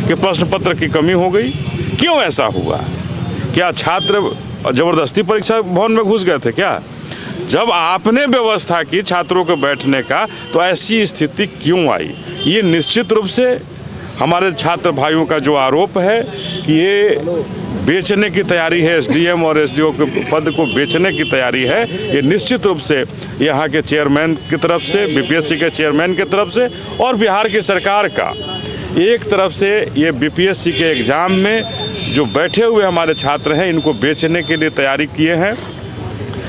कि प्रश्न पत्र की कमी हो गई? क्यों ऐसा हुआ? क्या छात्र जबरदस्ती परीक्षा भवन में घुस गए थे क्या? जब आपने व्यवस्था की छात्रों के बैठने का, तो ऐसी स्थिति क्यों आई? ये निश्चित रूप से हमारे छात्र भाइयों का जो आरोप है कि ये बेचने की तैयारी है, एसडीएम और एसडीओ के पद को बेचने की तैयारी है, ये निश्चित रूप से यहाँ के चेयरमैन की तरफ से, बीपीएससी के चेयरमैन की तरफ से और बिहार की सरकार का एक तरफ से ये बीपीएससी के एग्ज़ाम में जो बैठे हुए हमारे छात्र हैं, इनको बेचने के लिए तैयारी किए हैं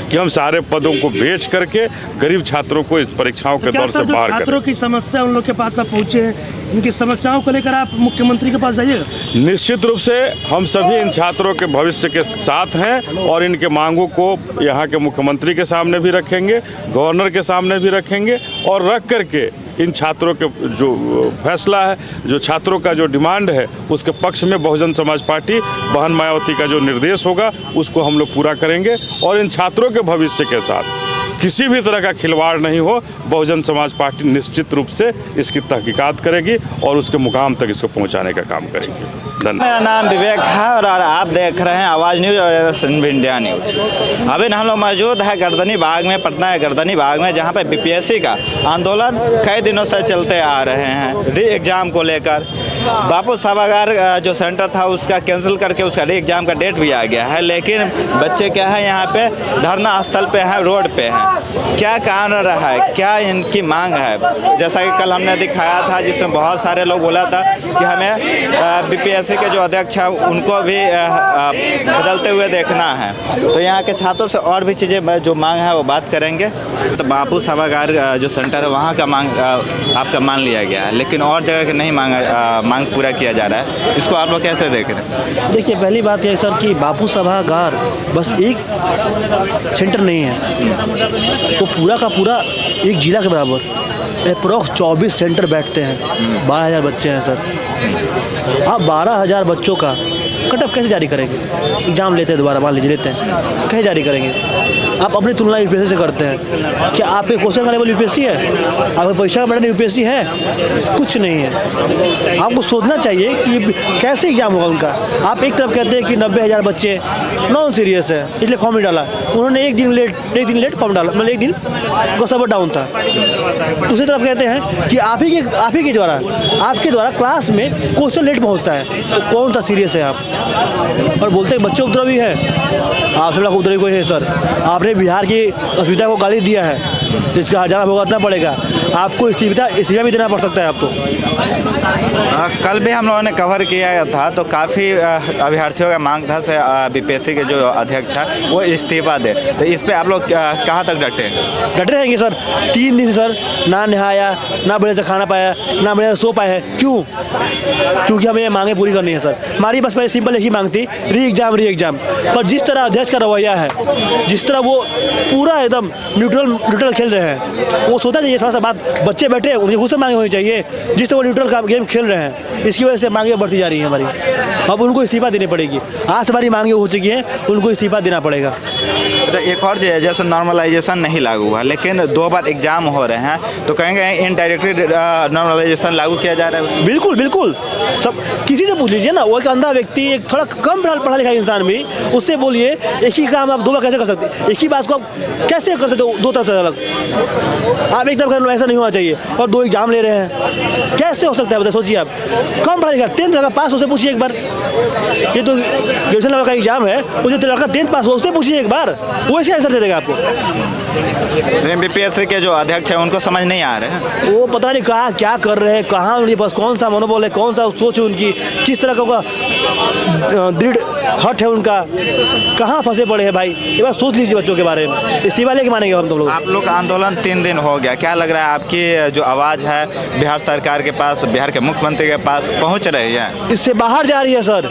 कि हम सारे पदों को बेच करके गरीब छात्रों को इस परीक्षाओं के दौर से बाहर करें। छात्रों की समस्या उन लोग के पास आप पहुँचे हैं, इनकी समस्याओं को लेकर आप मुख्यमंत्री के पास जाइएगा? निश्चित रूप से हम सभी इन छात्रों के भविष्य के साथ हैं और इनके मांगों को यहाँ के मुख्यमंत्री के सामने भी रखेंगे, गवर्नर के सामने भी रखेंगे और रख करके इन छात्रों के जो फैसला है, जो छात्रों का जो डिमांड है, उसके पक्ष में बहुजन समाज पार्टी बहन मायावती का जो निर्देश होगा उसको हम लोग पूरा करेंगे और इन छात्रों के भविष्य के साथ किसी भी तरह का खिलवाड़ नहीं हो, बहुजन समाज पार्टी निश्चित रूप से इसकी तहकीकात करेगी और उसके मुकाम तक इसको पहुंचाने का काम करेगी। धन्यवाद। मेरा नाम विवेक है और आप देख रहे हैं आवाज़ न्यूज़ और इंडिया न्यूज़। अभी हम लोग मौजूद है गर्दनी बाग में, पटना के गर्दनी बाग में, जहां पे बीपीएससी का आंदोलन कई दिनों से चलते आ रहे हैं री एग्ज़ाम को लेकर। बापू सभागार जो सेंटर था उसका कैंसिल करके उसका री एग्ज़ाम का डेट भी आ गया है, लेकिन बच्चे क्या है यहाँ पे धरना स्थल पे हैं, रोड पे हैं। क्या कारण रहा है, क्या इनकी मांग है? जैसा कि कल हमने दिखाया था जिसमें बहुत सारे लोग बोला था कि हमें बीपीएससी के जो अध्यक्ष हैं उनको भी बदलते हुए देखना है। तो यहाँ के छात्रों से और भी चीज़ें जो मांग है वो बात करेंगे। तो बापू सभागार जो सेंटर है वहाँ का मांग आपका मान लिया गया है, लेकिन और जगह के नहीं मांग पूरा किया जा रहा है, इसको आप लोग कैसे देख रहे हैं? देखिए, पहली बात यह है सर कि बापू सभागार बस एक सेंटर नहीं है, वो पूरा का पूरा एक जिला के बराबर अप्रोक्स 24 सेंटर बैठते हैं। 12,000 बच्चे हैं सर। आप 12,000 बच्चों का कट ऑफ कैसे जारी करेंगे? एग्ज़ाम लेते हैं, दोबारा मान लीजिए लेते हैं, कैसे जारी करेंगे? आप अपनी तुलना यूपीएससी से करते हैं। क्या आपके क्वेश्चन का लेवल यूपीएससी है? आपके परीक्षा का पैटर्न यूपीएससी है? कुछ नहीं है। आपको सोचना चाहिए कि कैसे एग्ज़ाम होगा उनका। आप एक तरफ कहते हैं कि 90,000 बच्चे नॉन सीरियस है इसलिए फॉर्म नहीं डाला, उन्होंने एक दिन लेट फॉर्म डाला, मतलब एक दिन उनका सर्वर डाउन था। दूसरी तरफ कहते हैं कि आप ही के द्वारा आपके द्वारा क्लास में क्वेश्चन लेट पहुँचता है, तो कौन सा सीरियस है आप? और बोलते हैं बच्चे उपद्रवी है। आप सब उपद्रवी कोई है सर? आपने बिहार की अस्मिता को गाली दिया है, जिसका हर्जाना भुगतना पड़ेगा। आपको इस्तीफा भी देना पड़ सकता है आपको। कल भी हम लोगों ने कवर किया था तो काफ़ी अभ्यर्थियों का मांग था से बीपीएससी के जो अध्यक्ष है वो इस्तीफा दे। तो इस पर आप लोग कहाँ तक डटे रहेंगे सर? 3 दिन से सर ना नहाया, ना बढ़िया से खाना पाया, ना बढ़िया से सो पाया है। क्यों? क्योंकि हमें ये मांगे पूरी करनी है सर। हमारी बस पहले सिंपल एक ही मांग थी, री एग्ज़ाम। पर जिस तरह अध्यक्ष का रवैया है, जिस तरह वो पूरा एकदम न्यूट्रल खेल रहे हैं, वो सोचना चाहिए थोड़ा सा बात। बच्चे बैठे उनकी खुद से मांगे होनी चाहिए। जिस तरह वो न्यूट्रल गेम खेल रहे हैं, इसकी वजह से मांगे बढ़ती जा रही है हमारी। अब उनको इस्तीफा देनी पड़ेगी। आज से हमारी मांगे हो चुकी हैं, उनको इस्तीफा देना पड़ेगा। तो एक और जैसे नॉर्मलाइजेशन नहीं लागू हुआ, लेकिन 2 बार एग्जाम हो रहे हैं, तो कहेंगे इनडायरेक्टली नॉर्मलाइजेशन लागू किया जा रहा है? बिल्कुल। सब किसी से पूछ लीजिए ना, वो एक अंधा व्यक्ति, एक थोड़ा कम पढ़ा लिखा इंसान भी, उससे बोलिए एक ही काम आप 2 बार कैसे कर सकते? एक ही बात को आप कैसे कर सकते हो 2 तरफ से अलग? आप एक तरफ कर लो, ऐसा नहीं होना चाहिए। और 2 एग्जाम ले रहे हैं, कैसे हो सकता है बताइए? सोचिए आप, कम पढ़ा लिखा 10th लड़का पास, उससे पूछिए एक बार। ये तो ग्रेजुएशन लेवल का एग्जाम है, वो जो लड़का 10th पास हो उससे पूछिए एक बार, वो ऐसे आंसर दे देगा आपको। बीपीएससी के जो अध्यक्ष है उनको समझ नहीं आ रहे हैं, वो पता नहीं कहाँ क्या कर रहे हैं, कहाँ उनके पास कौन सा मनोबल है, कौन सा सोच है उनकी, किस तरह का दृढ़ हट है उनका, कहाँ फंसे पड़े हैं भाई। ये बात सोच लीजिए बच्चों के बारे में। इस्तीफा लेके मानेंगे हम लोग। आप लोग आंदोलन 3 दिन हो गया, क्या लग रहा है आपकी जो आवाज़ है बिहार सरकार के पास, बिहार के मुख्यमंत्री के पास पहुँच रही है? इससे बाहर जा रही है सर,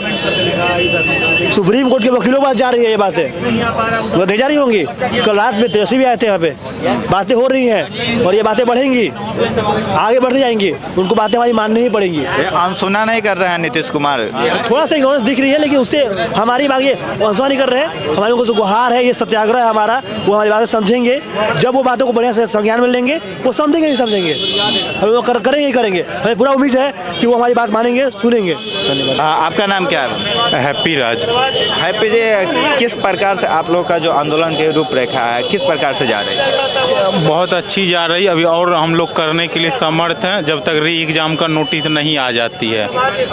सुप्रीम कोर्ट के वकीलों के पास जा रही है ये बातें। वो नहीं जा रही होंगी? कल रात में तेजस्वी भी आए थे यहाँ पे, बातें हो रही हैं और ये बातें बढ़ेंगी, आगे बढ़ती जाएंगी। उनको बातें हमारी माननी ही पड़ेंगी। अनसुना नहीं कर रहे हैं नीतीश कुमार? थोड़ा सा इग्नोरेंस दिख रही है, लेकिन उससे हमारी बात ये अनसुना नहीं कर रहे हैं, हमारे को जो गुहार है, ये सत्याग्रह है हमारा, वो हमारी बातें समझेंगे। जब वो बातों को बढ़िया से संज्ञान में लेंगे, वो समझेंगे नहीं समझेंगे, हम वो करेंगे ही करेंगे। हमें पूरा उम्मीद है कि वो हमारी बात मानेंगे, सुनेंगे। धन्यवाद। आपका नाम क्या है? हैप्पी राज। हैप्पी जी, किस प्रकार से आप लोग का जो आंदोलन की रूपरेखा है किस प्रकार से जा रही है? बहुत अच्छी जा रही अभी, और हम लोग करने के लिए समर्थ हैं जब तक री एग्ज़ाम का नोटिस नहीं आ जाती है।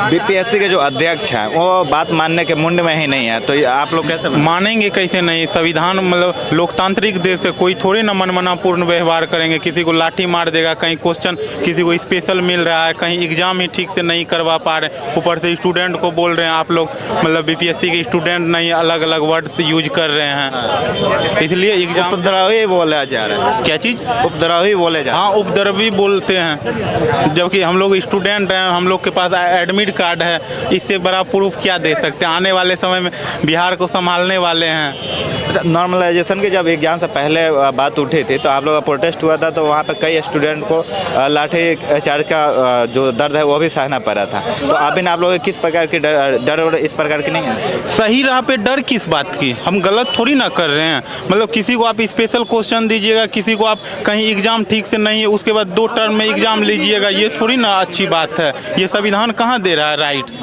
बीपीएससी के जो अध्यक्ष हैं वो बात मानने के मुंड में ही नहीं है, तो ये आप लोग कैसे मानेंगे कैसे नहीं? संविधान मतलब लोकतांत्रिक देश है, कोई थोड़ी ना मनमानापूर्ण व्यवहार करेंगे। किसी को लाठी मार देगा, कहीं क्वेश्चन किसी को स्पेशल मिल रहा है, कहीं एग्जाम ही ठीक से नहीं करवा पा रहे, ऊपर से स्टूडेंट को बोल रहे हैं आप लोग मतलब बीपीएससी के स्टूडेंट नहीं, अलग अलग वर्ड्स यूज कर रहे हैं, इसलिए एग्जाम उपद्रवी बोला जा रहा है। क्या चीज़? उपद्रवी बोले जा रहे हाँ, उपद्रवी बोलते हैं, जबकि हम लोग स्टूडेंट हैं, हम लोग के पास एडमिट कार्ड है, इससे बड़ा प्रूफ क्या दे सकते हैं? आने वाले समय में बिहार को संभालने वाले हैं। नॉर्मलाइजेशन की जब एग्जाम से पहले बात उठी थी तो आप लोग का प्रोटेस्ट हुआ था, तो वहाँ पे कई स्टूडेंट को लाठी चार्ज का जो दर्द है वो भी सहना पड़ा था। तो अभी आप लोग किस प्रकार की डर इस प्रकार की नहीं है? सही राह पे डर किस बात की? हम गलत थोड़ी ना कर रहे हैं। मतलब किसी को आप स्पेशल क्वेश्चन दीजिएगा, किसी को आप कहीं एग्जाम ठीक से नहीं है उसके बाद 2 टर्म में एग्जाम लीजिएगा, ये थोड़ी ना अच्छी बात है। ये संविधान कहाँ दे रहा है राइट्स?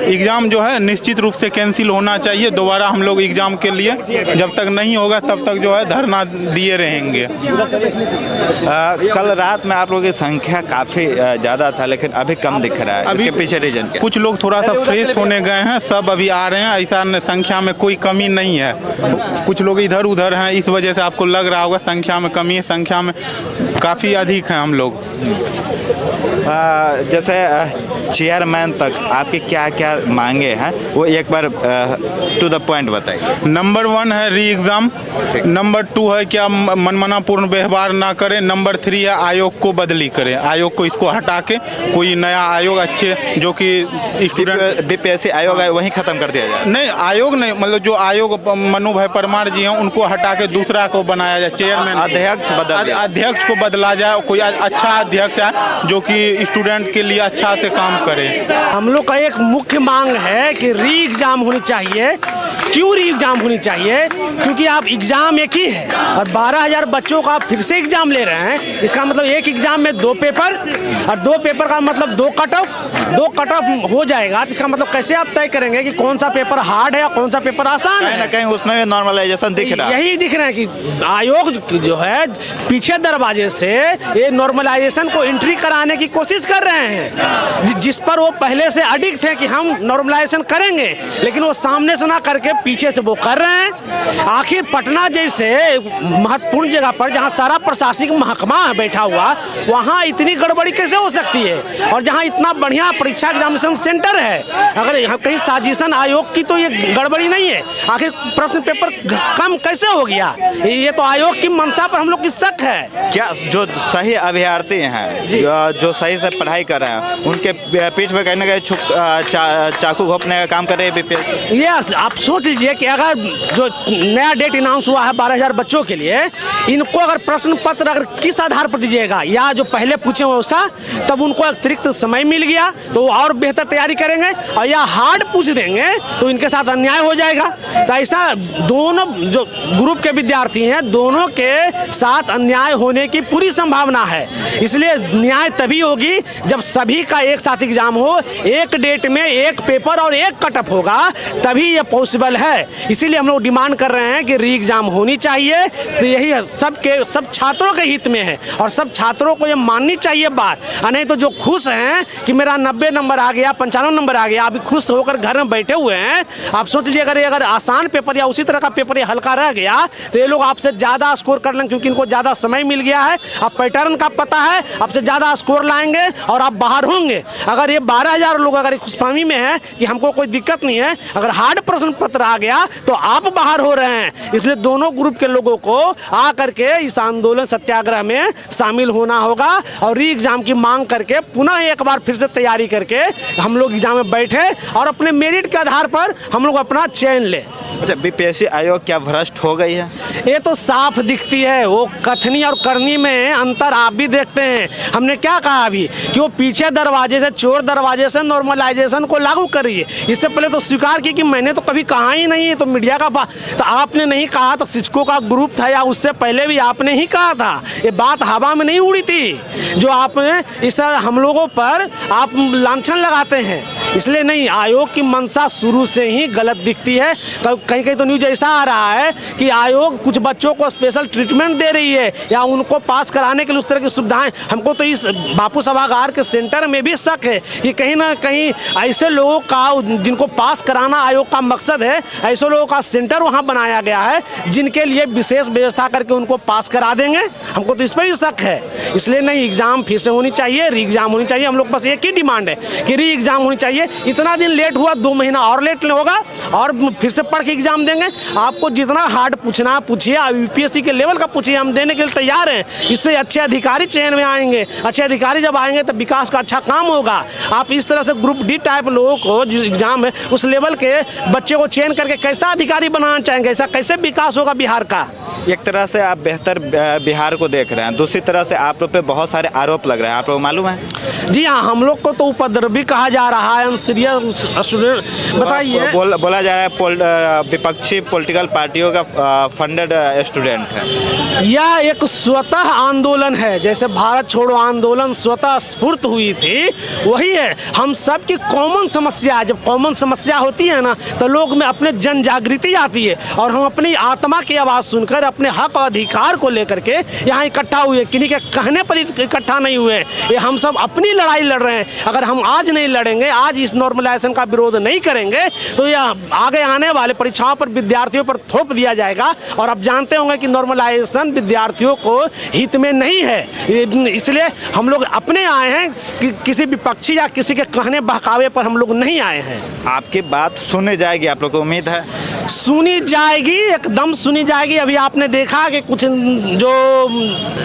एग्जाम जो है निश्चित रूप से कैंसिल होना चाहिए। दोबारा हम लोग एग्जाम के लिए जब तक नहीं होगा तब तक जो है धरना दिए रहेंगे। कल रात में आप लोगों की संख्या काफ़ी ज़्यादा था, लेकिन अभी कम दिख रहा है। अभी इसके पीछे रीजन क्या? कुछ लोग थोड़ा सा फ्रेश होने गए हैं, सब अभी आ रहे हैं, ऐसा संख्या में कोई कमी नहीं है। कुछ लोग इधर उधर हैं, इस वजह से आपको लग रहा होगा संख्या में कमी है, संख्या में काफ़ी अधिक हैं हम लोग। जैसे चेयरमैन तक आपकी क्या क्या मांगे हैं वो एक बार टू द पॉइंट बताइए। नंबर 1 है री एग्ज़ाम, नंबर 2 है क्या मनमानापूर्ण व्यवहार ना करें, नंबर 3 है आयोग को बदली करें, आयोग को इसको हटा के कोई नया आयोग अच्छे जो कि स्टूडेंट बीपीएससी आयोग है वहीं ख़त्म कर दिया जाए। नहीं, आयोग नहीं, मतलब जो आयोग मनु भाई परमार जी हैं उनको हटा के दूसरा को बनाया जाए, चेयरमैन अध्यक्ष को बदला जाए, कोई अच्छा अध्यक्ष है जो कि स्टूडेंट के लिए अच्छा से काम करे। हम लोग का एक मुख्य मांग है कि री एग्जाम होनी चाहिए। क्यों री एग्जाम होनी चाहिए? क्योंकि आप एग्जाम एक ही है और 12,000 बच्चों का आप फिर से एग्जाम ले रहे हैं। इसका मतलब एक एग्जाम में 2 पेपर और 2 पेपर का मतलब 2 कट ऑफ हो जाएगा। तो इसका मतलब कैसे आप तय करेंगे कि कौन सा पेपर हार्ड है और कौन सा पेपर आसान है? कहीं ना कहीं उसमें भी नॉर्मलाइजेशन दिख रहा है। यही दिख रहा है कि आयोग जो है पीछे दरवाजे से ये नॉर्मलाइजेशन को एंट्री कराने की कोशिश कर रहे हैं, जिस पर वो पहले से अडिग थे कि हम नॉर्मलाइजेशन करेंगे, लेकिन वो सामने से ना करके पीछे से वो कर रहे हैं। आखिर पटना जैसे महत्वपूर्ण जगह पर जहां सारा प्रशासनिक महकमा बैठा हुआ, वहां इतनी गड़बड़ी कैसे हो सकती है? और जहां इतना बढ़िया परीक्षा एग्जामिनेशन सेंटर है, अगर यहाँ कहीं साजिशन आयोग की तो ये गड़बड़ी नहीं है। आखिर प्रश्न पेपर कम कैसे हो गया? ये तो आयोग की मंशा पर हम लोग की शक है। क्या जो सही अभ्यर्थी हैं जो सही से पढ़ाई कर रहे हैं उनके पीठ पे कहीं ना कहीं चाकू घोंपने का काम कर रहे हैं बीपीएससी? यस, आप सोच लीजिए कि अगर जो नया डेट अनाउंस हुआ है 12,000 बच्चों के लिए, इनको अगर प्रश्न पत्र अगर किस आधार पर दीजिएगा या जो पहले पूछे वैसा, तब उनको अतिरिक्त समय मिल गया तो वो और बेहतर तैयारी करेंगे, और या हार्ड पूछ देंगे तो इनके साथ अन्याय हो जाएगा। तो ऐसा दोनों जो ग्रुप के विद्यार्थी हैं दोनों के साथ अन्याय होने की पूरी संभावना है। इसलिए न्याय तभी होगी जब सभी का एक साथ एग्जाम हो, एक डेट में एक पेपर और एक कटअप होगा, तभी ये पॉसिबल है। इसीलिए हम लोग डिमांड कर रहे हैं कि री एग्जाम होनी चाहिए। तो यही सब छात्रों के हित में है और सब छात्रों को ये माननी चाहिए बात। नहीं तो जो खुश हैं कि मेरा 90 नंबर आ गया, 95 नंबर आ गया, अभी खुश होकर घर में बैठे हुए हैं। आप सोच लीजिए अगर आसान पेपर या उसी तरह का पेपर ये हल्का रह गया तो ये लोग आपसे ज़्यादा स्कोर कर लेंगे, क्योंकि इनको ज़्यादा समय मिल गया है। अब पैटर्न का पता है, आपसे ज़्यादा स्कोर लाएंगे और आप बाहर होंगे। अगर ये 12,000 लोग अगर खुशफहमी में है कि हमको कोई दिक्कत नहीं है, अगर हार्ड प्रश्न पत्र आ गया तो आप बाहर हो रहे हैं। इसलिए दोनों ग्रुप के लोगों को आकर के इस आंदोलन सत्याग्रह में शामिल होना होगा और री एग्जाम की मांग करके पुनः एक बार फिर से तैयारी करके हम लोग एग्जाम में बैठे और अपने मेरिट के आधार पर हम लोग अपना चयन लें। अच्छा, बीपीएससी आयोग क्या भ्रष्ट हो गई है? ये तो साफ दिखती है, वो कथनी और करनी में अंतर आप भी देखते हैं। हमने क्या कहा अभी कि वो पीछे दरवाजे से, चोर दरवाजे से नॉर्मलाइजेशन को लागू करिए। इससे पहले तो स्वीकार की कि मैंने तो कभी कहा ही नहीं है, तो मीडिया का तो आपने नहीं कहा, तो शिक्षकों का ग्रुप था या उससे पहले भी आपने ही कहा था। ये बात हवा में नहीं उड़ी थी जो आपने इस तरह हम लोगों पर आप लांछन लगाते हैं। इसलिए नहीं, आयोग की मंशा शुरू से ही गलत दिखती है। कहीं कहीं तो न्यूज ऐसा आ रहा है कि आयोग कुछ बच्चों को स्पेशल ट्रीटमेंट दे रही है या उनको पास कराने के लिए उस तरह की सुविधाएं। हमको तो इस बापू सभागार के सेंटर में भी शक है कि कहीं ना कहीं ऐसे लोगों का जिनको पास कराना आयोग का मकसद है, ऐसे लोगों का सेंटर वहाँ बनाया गया है जिनके लिए विशेष व्यवस्था करके उनको पास करा देंगे। हमको तो इस पर भी शक है। इसलिए नहीं, एग्जाम फिर से होनी चाहिए, री एग्जाम होनी चाहिए। हम लोग बस एक ही डिमांड है कि री एग्जाम होनी चाहिए। इतना दिन लेट हुआ, 2 महीना और लेट होगा और फिर से पढ़ के एग्जाम देंगे। आपको जितना हार्ड पूछना पूछिए, यूपीएससी के लेवल का पूछिए, हम देने के लिए तैयार हैं। इससे अच्छे अधिकारी चयन में आएंगे। अच्छे अधिकारी जब आएंगे तो विकास का अच्छा काम होगा। आप इस तरह से ग्रुप डी टाइप लोगों को जो एग्जाम है उस लेवल के बच्चे को चयन करके कैसा अधिकारी बनाना चाहेंगे? ऐसा कैसे विकास होगा बिहार का? एक तरह से आप बेहतर बिहार को देख रहे हैं, दूसरी तरह से आप लोग पे बहुत सारे आरोप लग रहे हैं, आप लोग मालूम है? जी हाँ, हम लोग को तो उपद्रवी कहा जा रहा है, सीरियस स्टूडेंट। बताइए। बोला जा रहा है विपक्षी पॉलिटिकल पार्टियों का फंडेड स्टूडेंट है। यह एक स्वतः आंदोलन है, जैसे भारत छोड़ो आंदोलन स्वतः स्फूर्त हुई थी, वही है। हम सब की कॉमन समस्या, जब कॉमन समस्या होती है ना तो लोग में अपने जन जागृति आती है और हम अपनी आत्मा की आवाज़ सुनकर अपने हक और अधिकार को लेकर के यहाँ इकट्ठा हुए। किन्हीं के कहने पर इकट्ठा नहीं हुए, ये हम सब अपनी लड़ाई लड़ रहे हैं। अगर हम आज नहीं लड़ेंगे, आज इस नॉर्मलाइजेशन का विरोध नहीं करेंगे तो यह आगे आने वाले परीक्षाओं पर विद्यार्थियों पर थोप दिया जाएगा। और आप जानते होंगे कि नॉर्मलाइजेशन विद्यार्थियों को हित में नहीं है। इसलिए हम लोग अपने आए हैं कि किसी विपक्षी या किसी के कहने बहकावे पर हम लोग नहीं आए हैं। आपकी बात सुनी जाएगी, आप लोग को उम्मीद है? सुनी जाएगी, एकदम सुनी जाएगी। अभी आपने देखा कि कुछ जो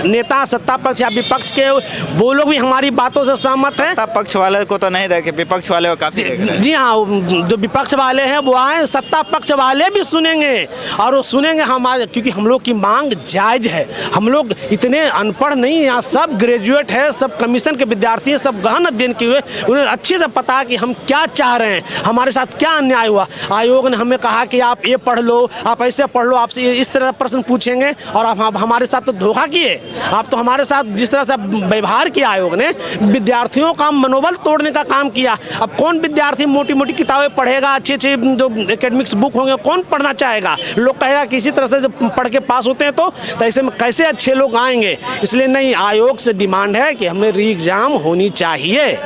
नेता सत्ता पक्ष या विपक्ष के वो लोग भी हमारी बातों से सहमत हैं। सत्ता पक्ष वाले को तो नहीं देखे, विपक्ष वाले को काफी देख रहे हैं। जी हाँ, जो विपक्ष वाले हैं वो आए, सत्ता पक्ष वाले भी सुनेंगे और वो सुनेंगे हमारे, क्योंकि हम लोग की मांग जायज है। हम लोग इतने अनपढ़ नहीं, यहाँ सब ग्रेजुएट है, सब कमीशन के विद्यार्थी हैं, सब गहन अध्ययन किए हुए, उन्हें अच्छे से पता है कि हम क्या चाह रहे हैं, हमारे साथ क्या अन्याय हुआ। आयोग ने हमें कहा कि आप ये पढ़ लो, आप ऐसे पढ़ लो, आपसे इस तरह प्रश्न पूछेंगे और आप हमारे साथ तो धोखा किए। आप तो हमारे साथ जिस तरह से व्यवहार किया आयोग ने, विद्यार्थियों का मनोबल तोड़ने का काम किया। अब कौन विद्यार्थी मोटी मोटी किताबें पढ़ेगा, अच्छे अच्छे जो एकेडमिक्स बुक होंगे कौन पढ़ना चाहेगा? लोग कहेगा कि इसी तरह से जब पढ़ के पास होते हैं तो ऐसे में कैसे अच्छे लोग आएंगे? इसलिए नहीं, आयोग से डिमांड है कि हमें री एग्जाम होनी चाहिए।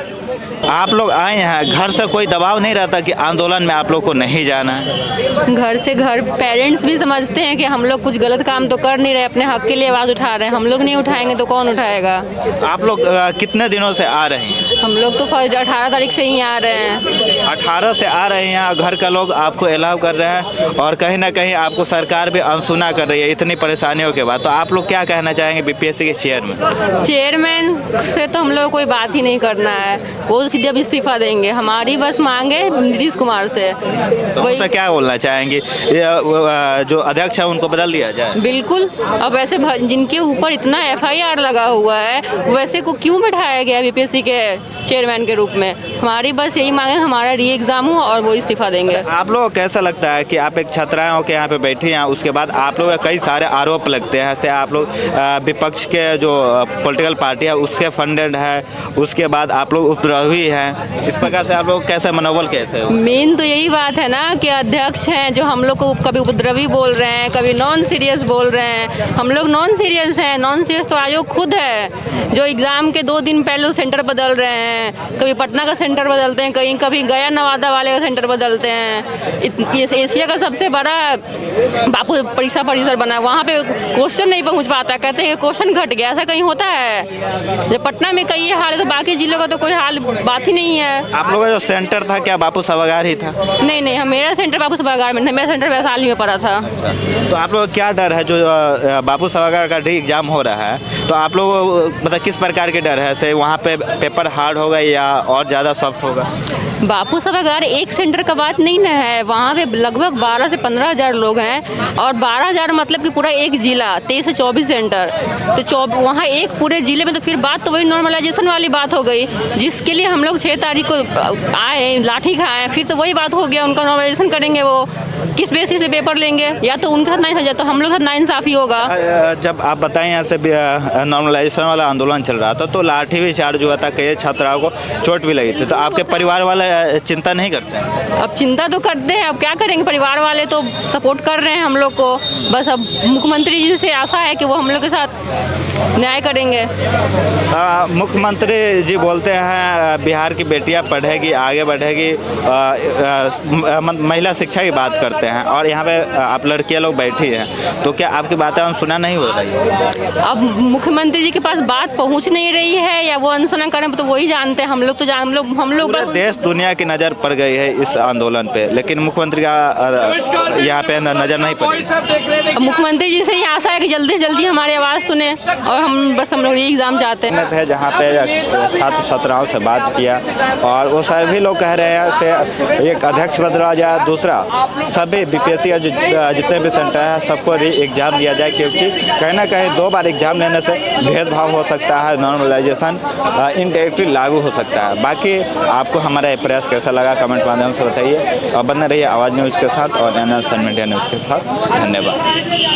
आप लोग आए हैं, घर से कोई दबाव नहीं रहता कि आंदोलन में आप लोग को नहीं जाना है? घर से घर पेरेंट्स भी समझते हैं कि हम लोग कुछ गलत काम तो कर नहीं रहे, अपने हक के लिए आवाज़ उठा रहे हैं। हम लोग नहीं उठाएंगे तो कौन उठाएगा? आप लोग कितने दिनों से आ रहे हैं? हम लोग तो 18 तारीख से ही आ रहे हैं। 18 से आ रहे हैं, घर का लोग आपको अलाउ कर रहे हैं और कहीं ना कहीं आपको सरकार भी अनसुना कर रही है इतनी परेशानियों के बाद। तो आप लोग क्या कहना चाहेंगे बीपीएससी के चेयरमैन से? तो हम लोग कोई बात ही नहीं करना है, वो सीधे अब इस्तीफा देंगे। हमारी बस मांगे नीतीश कुमार से। तो उनसे क्या बोलना चाहेंगे? जो अध्यक्ष है उनको बदल दिया जाए? बिल्कुल। अब ऐसे जिनके ऊपर इतना FIR लगा हुआ है वैसे को क्यों बैठाया गया बीपीएससी के चेयरमैन के रूप में? हमारी बस यही मांगे, हमारा री एग्जाम हो और वो इस्तीफा देंगे। आप लोगों को कैसा लगता है कि आप एक छात्राएं होकर यहाँ पे बैठी हैं, उसके बाद आप लोग कई सारे आरोप लगते हैं, ऐसे आप लोग विपक्ष के जो पॉलिटिकल पार्टी है उसके फंडेड है, उसके बाद आप लोग उपद्रवी हैं, इस प्रकार से आप लोग कैसे मनोबल कैसे हो? मेन तो यही बात है ना कि अध्यक्ष हैं जो हम लोग को कभी उपद्रवी बोल रहे हैं, कभी नॉन सीरियस बोल रहे हैं। हम लोग नॉन सीरियस हैं। नॉन सीरियस तो आयोग खुद है जो एग्ज़ाम के 2 दिन पहले सेंटर बदल रहे हैं। कभी पटना का सेंटर बदलते हैं, कभी गया नवादा वाले का सेंटर बदलते हैं। एशिया का सबसे बड़ा बापू परीक्षा परिसर बना है, वहाँ पे क्वेश्चन नहीं पहुँच पाता, कहते हैं क्वेश्चन घट गया। ऐसा कहीं होता है? जब पटना में कई हाल है तो बाकी जिलों का तो कोई हाल वाली बात ही नहीं है। आप लोगों का जो सेंटर था क्या बापू सभागार ही था? नहीं नहीं, मेरा सेंटर बापू सभागार में नहीं, मेरा सेंटर वैशाली में पड़ा था। तो आप लोगों को क्या डर है जो बापू सभागार का री एग्जाम हो रहा है, तो आप लोग मतलब किस प्रकार के डर है से वहाँ पे पेपर हार्ड होगा या और ज़्यादा सॉफ्ट होगा? बापू सभागार एक सेंटर का बात नहीं ना है, वहाँ पे लगभग 12 से 15 हज़ार लोग हैं और 12,000 मतलब कि पूरा एक जिला 23 से 24 सेंटर, तो वहाँ एक पूरे जिले में, तो फिर बात तो वही नॉर्मलाइजेशन वाली बात हो गई जिसके लिए हम लोग 6 तारीख को आए, लाठी खाए, फिर तो वही बात हो गया। उनका नॉर्मलाइजेशन करेंगे, वो किस बेसिस पे पेपर लेंगे? या तो उनके साथ नहीं हो जाए तो हम लोग साथ नाइंसाफ़ी होगा। जब आप बताएं यहाँ से नॉर्मलाइजेशन वाला आंदोलन चल रहा था तो लाठी भी चार्ज हुआ था, कई छात्राओं को चोट भी लगी थी, तो आपके परिवार वाले चिंता नहीं करते हैं? अब चिंता तो करते हैं, अब क्या करेंगे, परिवार वाले तो सपोर्ट कर रहे हैं हम लोग को। बस अब मुख्यमंत्री जी से आशा है कि वो हम लोग के साथ न्याय करेंगे। मुख्यमंत्री जी बोलते हैं बिहार की बेटियां पढ़ेगी, आगे बढ़ेगी, महिला शिक्षा की बात करते हैं और यहाँ पे आप लड़कियां लोग बैठी हैं, तो क्या आपकी बातें हम सुना नहीं हो रही है? अब मुख्यमंत्री जी के पास बात पहुँच नहीं रही है या वो अनशन करें तो वही जानते हैं। हम लोग पूरे देश दुनिया की नज़र पड़ गई है इस आंदोलन पे, लेकिन मुख्यमंत्री का यहाँ पे नज़र नहीं पड़ी। मुख्यमंत्री जी से ही आशा है कि जल्दी से जल्दी हमारी आवाज़ सुने और हम लोग ये एग्ज़ाम चाहते हैं। जहाँ पे छात्र छात्राओं से बात किया और वो सभी लोग कह रहे हैं से एक अध्यक्ष बदला जाए, दूसरा सभी बीपीएससी का जितने भी सेंटर है सबको री एग्ज़ाम दिया जाए, क्योंकि कहीं ना कहीं 2 बार एग्ज़ाम लेने से भेदभाव हो सकता है, नॉर्मलाइजेशन इनडायरेक्टली लागू हो सकता है। बाकी आपको हमारा प्रयास कैसा लगा कमेंट माध्यम से बताइए और बने रहिए आवाज़ न्यूज़ के साथ और NN मीडिया न्यूज़ के साथ। धन्यवाद।